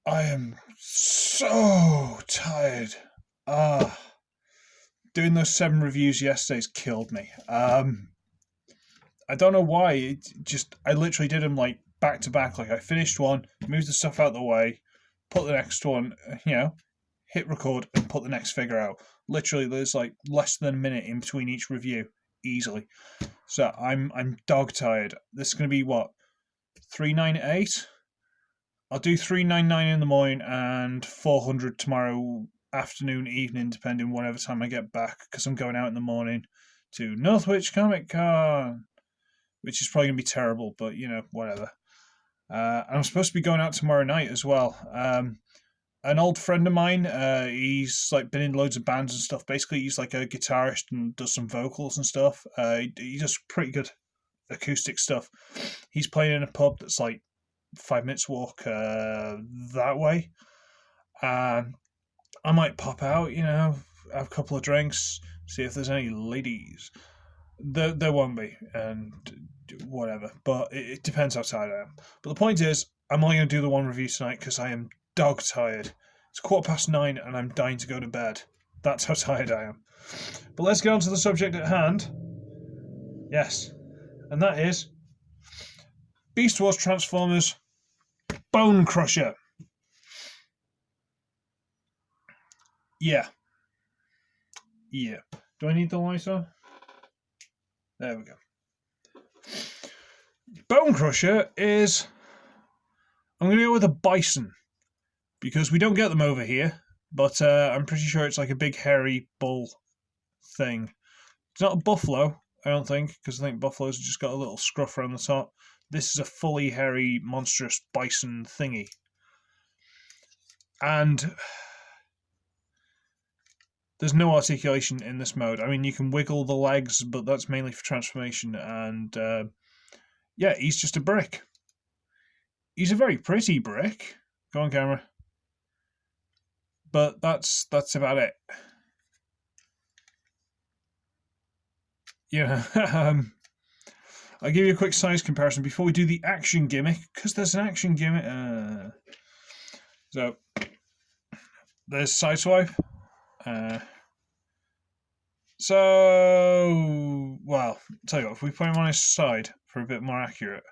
I am so tired. Ah, doing those 7 reviews yesterday's killed me. I don't know why. I literally did them like back to back. Like I finished one, moved the stuff out of the way, put the next one, hit record and put the next figure out. Literally, there's like less than a minute in between each review, easily. So I'm dog tired. This is gonna be what 398. I'll do 399 in the morning and 400 tomorrow afternoon, evening, depending whatever time I get back, because I'm going out in the morning to Northwich Comic Con, which is probably gonna be terrible, but whatever. And I'm supposed to be going out tomorrow night as well. An old friend of mine, he's like been in loads of bands and stuff. Basically, he's like a guitarist and does some vocals and stuff. He does pretty good acoustic stuff. He's playing in a pub that's like 5 minutes walk that way. I might pop out, have a couple of drinks, see if there's any ladies. There won't be, and whatever. But it depends how tired I am. But the point is, I'm only going to do the one review tonight because I am dog tired. It's 9:15 and I'm dying to go to bed. That's how tired I am. But let's get on to the subject at hand. Yes, and that is Beast Wars Transformers Bonecrusher. Yeah. Do I need the Lysol? There we go. Bonecrusher is... I'm going to go with a bison, because we don't get them over here, but I'm pretty sure it's like a big hairy bull thing. It's not a buffalo, I don't think, because I think buffaloes have just got a little scruff around the top. This is a fully hairy, monstrous bison thingy. And there's no articulation in this mode. I mean, you can wiggle the legs, but that's mainly for transformation. And he's just a brick. He's a very pretty brick. Go on, camera. But that's about it. I'll give you a quick size comparison before we do the action gimmick, because there's an action gimmick. So there's Sideswipe. Tell you what, if we put him on his side for a bit more accurate,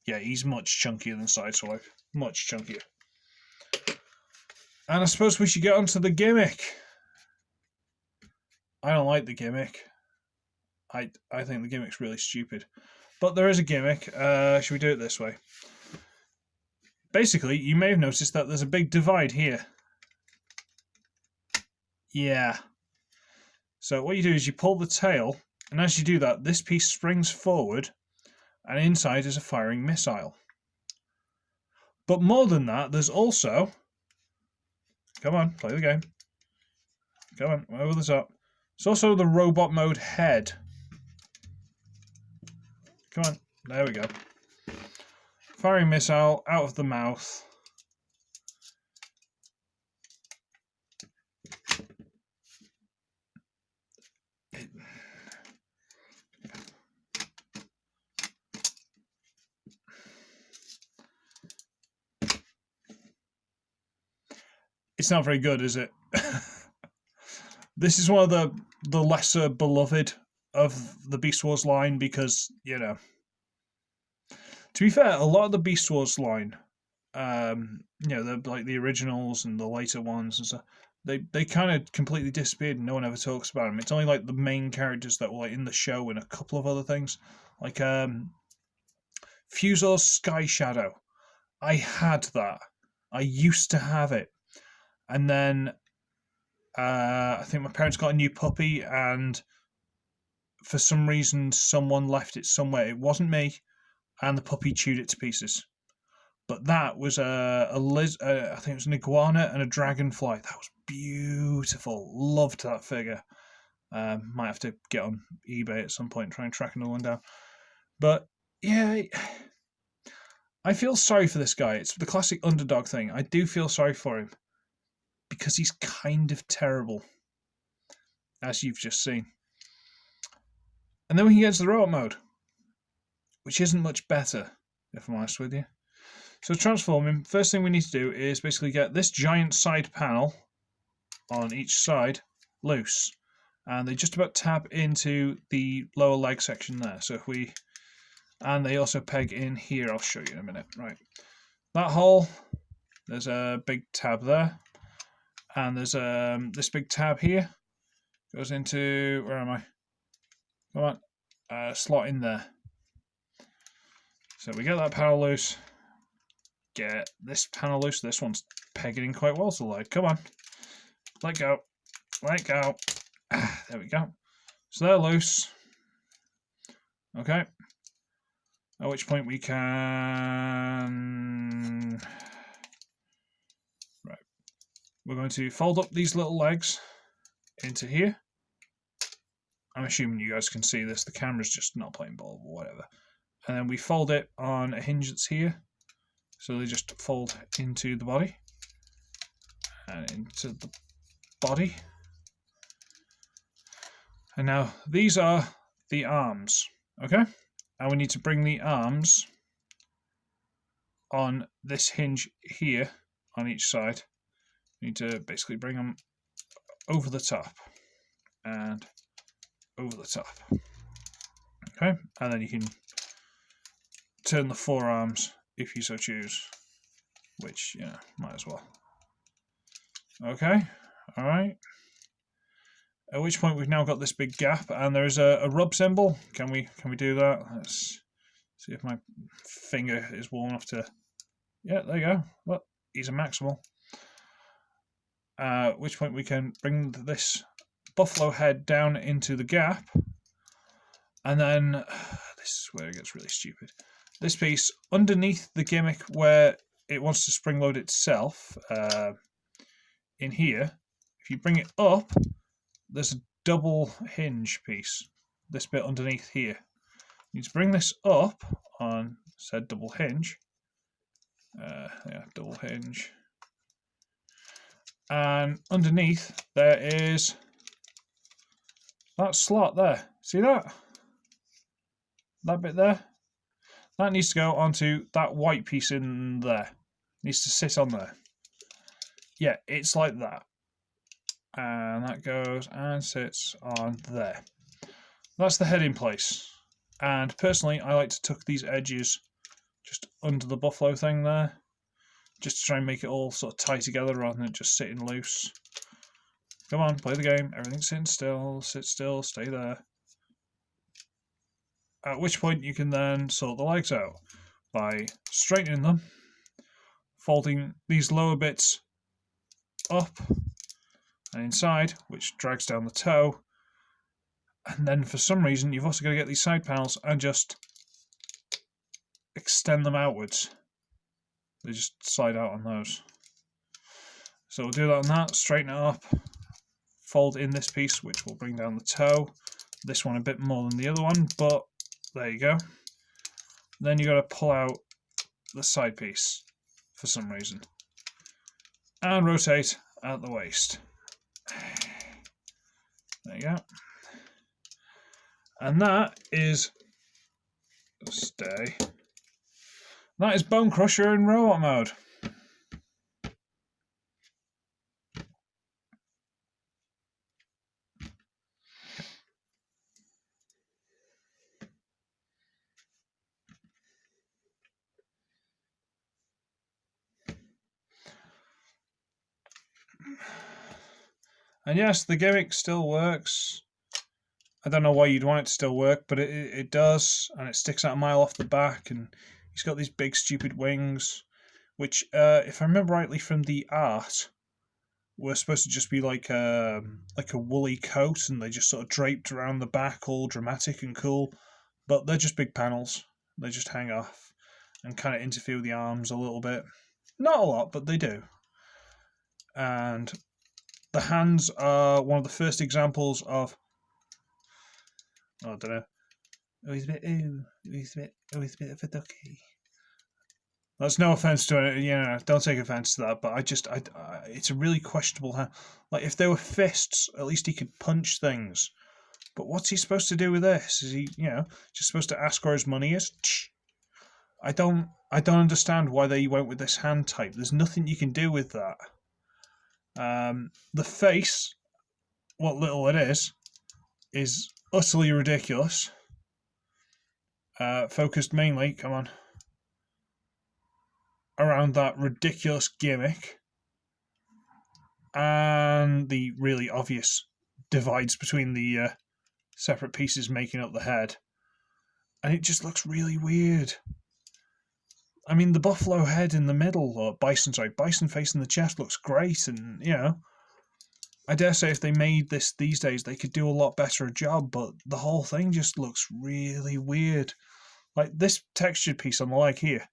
yeah, he's much chunkier than Sideswipe. Much chunkier. And I suppose we should get onto the gimmick. I don't like the gimmick. I think the gimmick's really stupid. But there is a gimmick. Should we do it this way? Basically, you may have noticed that there's a big divide here. Yeah. So what you do is you pull the tail, and as you do that, this piece springs forward, and inside is a firing missile. But more than that, there's also... Come on, play the game. Come on, over the top. It's also the robot mode head. Come on, there we go. Firing missile out of the mouth. It's not very good, is it? This is one of the lesser beloved of the Beast Wars line because, to be fair, a lot of the Beast Wars line, the like the originals and the later ones and stuff, they kind of completely disappeared and no one ever talks about them. It's only like the main characters that were like in the show and a couple of other things. Like Fusor's Sky Shadow. I had that. I used to have it. And then I think my parents got a new puppy, and for some reason, someone left it somewhere. It wasn't me, and the puppy chewed it to pieces. But that was I think it was an iguana and a dragonfly. That was beautiful. Loved that figure. Might have to get on eBay at some point and try and track another one down. But yeah, I feel sorry for this guy. It's the classic underdog thing. I do feel sorry for him, because he's kind of terrible, as you've just seen. And then we can get into the robot mode, which isn't much better, if I'm honest with you. So transforming, first thing we need to do is basically get this giant side panel on each side loose. And they just about tap into the lower leg section there. So if we, and they also peg in here, I'll show you in a minute. Right, that hole, there's a big tab there. And there's this big tab here, goes into, where am I? Come on, slot in there. So we get that panel loose, get this panel loose. This one's pegging in quite well to the leg. Come on, let go, let go. There we go. So they're loose. Okay. At which point we can... Right. We're going to fold up these little legs into here. I'm assuming you guys can see this. The camera's just not playing ball or whatever. And then we fold it on a hinge that's here. So they just fold into the body. And into the body. And now these are the arms, okay? And we need to bring the arms on this hinge here on each side. We need to basically bring them over the top and over the top. Okay, and then you can turn the forearms if you so choose, which, you know, might as well. Okay, all right. At which point we've now got this big gap, and there is a rub symbol. Can we do that? Let's see if my finger is warm enough to. Yeah, there you go. Look, he's a maximal. At which point we can bring this buffalo head down into the gap, and then this is where it gets really stupid. This piece underneath the gimmick where it wants to spring load itself, in here, if you bring it up, there's a double hinge piece, this bit underneath here. You need to bring this up on said double hinge. Yeah, double hinge. And underneath there is that slot there. See that? That bit there? That needs to go onto that white piece in there. It needs to sit on there. Yeah, it's like that. And that goes and sits on there. That's the head in place. And personally, I like to tuck these edges just under the buffalo thing there, just to try and make it all sort of tie together rather than it just sitting loose. Come on, play the game. Everything's sitting still. Sit still. Stay there. At which point you can then sort the legs out by straightening them, folding these lower bits up and inside, which drags down the toe. And then for some reason, you've also got to get these side panels and just extend them outwards. They just slide out on those. So we'll do that on that, straighten it up, fold in this piece, which will bring down the toe. This one a bit more than the other one, but there you go. Then you've got to pull out the side piece for some reason. And rotate at the waist. There you go. And that is That is Bonecrusher in robot mode. And yes, the gimmick still works. I don't know why you'd want it to still work, but it does, and it sticks out a mile off the back, and he's got these big stupid wings, which, if I remember rightly from the art, were supposed to just be like a woolly coat, and they just sort of draped around the back, all dramatic and cool. But they're just big panels. They just hang off and kind of interfere with the arms a little bit. Not a lot, but they do. And the hands are one of the first examples of, I don't know, he's a bit of a ducky. That's no offense to it, you know, don't take offense to that, but it's a really questionable hand. Like, if there were fists, at least he could punch things. But what's he supposed to do with this? Is he, just supposed to ask where his money is? I don't understand why they went with this hand type. There's nothing you can do with that. The face, what little it is utterly ridiculous. Focused mainly, come on, around that ridiculous gimmick and the really obvious divides between the separate pieces making up the head. And it just looks really weird. I mean, the buffalo head in the middle, or bison face in the chest looks great, and, you know, I dare say if they made this these days, they could do a lot better a job, but the whole thing just looks really weird. Like, this textured piece on the leg here,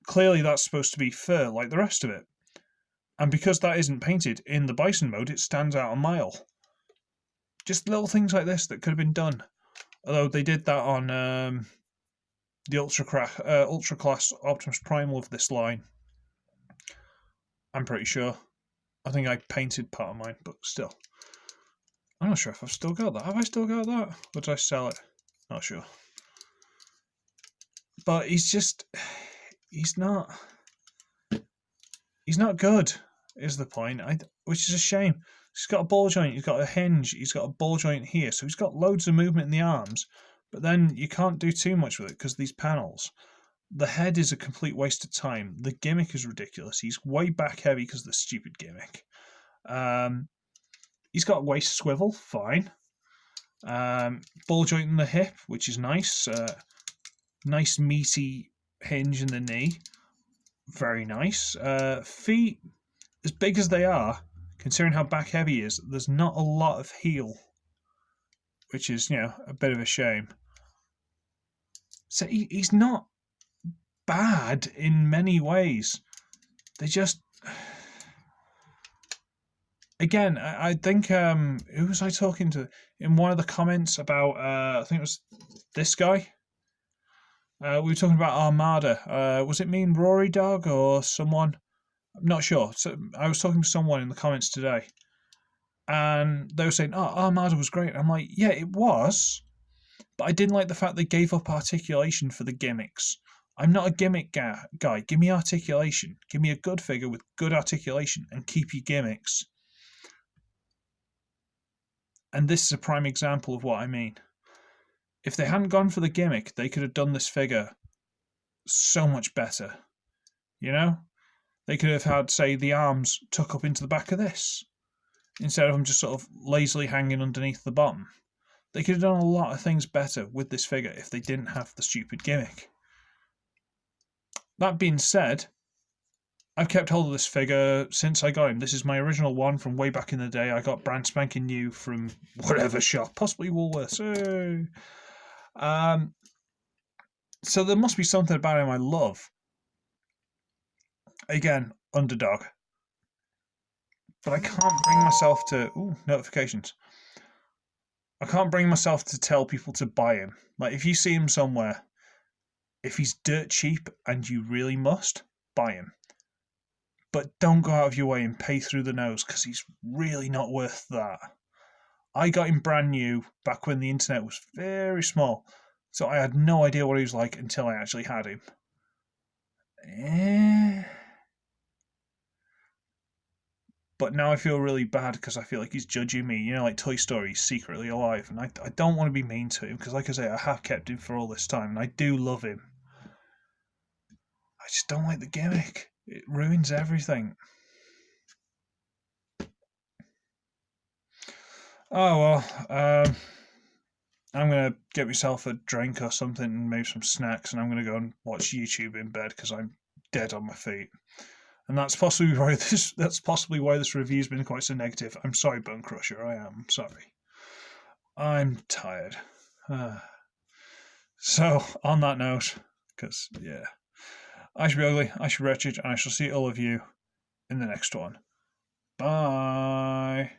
clearly that's supposed to be fur like the rest of it. And because that isn't painted in the bison mode, it stands out a mile. Just little things like this that could have been done. Although they did that on the Ultra Class Optimus Primal of this line. I'm pretty sure. I think I painted part of mine, but still. I'm not sure if I've still got that. Have I still got that? Or did I sell it? Not sure. But he's not good, is the point. Which is a shame. He's got a ball joint, he's got a hinge, he's got a ball joint here, so he's got loads of movement in the arms, but then you can't do too much with it because these panels. The head is a complete waste of time. The gimmick is ridiculous. He's way back heavy because of the stupid gimmick. He's got a waist swivel, fine. Ball joint in the hip, which is nice. Nice meaty hinge in the knee. Very nice. Feet, as big as they are, considering how back heavy he is, there's not a lot of heel, which is, you know, a bit of a shame. So he's not bad in many ways. They just, again, I think who was I talking to in one of the comments about? I think it was this guy. We were talking about Armada. Was it me and Rory Dog or someone? I'm not sure. So I was talking to someone in the comments today, and they were saying, "Oh, Armada was great." I'm like, "Yeah, it was, but I didn't like the fact they gave up articulation for the gimmicks. I'm not a gimmick guy. Give me articulation. Give me a good figure with good articulation, and keep your gimmicks." And this is a prime example of what I mean. If they hadn't gone for the gimmick, they could have done this figure so much better. You know? They could have had, say, the arms tuck up into the back of this, instead of them just sort of lazily hanging underneath the bottom. They could have done a lot of things better with this figure if they didn't have the stupid gimmick. That being said, I've kept hold of this figure since I got him. This is my original one from way back in the day. I got brand spanking new from whatever shop, possibly Woolworths. So there must be something about him I love. Again, underdog. But I can't bring myself to... Ooh, notifications. I can't bring myself to tell people to buy him. Like, if you see him somewhere, if he's dirt cheap and you really must, buy him. But don't go out of your way and pay through the nose, because he's really not worth that. I got him brand new back when the internet was very small, so I had no idea what he was like until I actually had him. But now I feel really bad because I feel like he's judging me. You know, like Toy Story, he's secretly alive. And I don't want to be mean to him because, like I say, I have kept him for all this time and I do love him. I just don't like the gimmick. It ruins everything. Oh, well. I'm going to get myself a drink or something and maybe some snacks, and I'm going to go and watch YouTube in bed because I'm dead on my feet. And that's possibly why this review's been quite so negative. I'm sorry, Bonecrusher. I am sorry. I'm tired. So, on that note, because, yeah, I should be ugly, I should wretched, and I shall see all of you in the next one. Bye.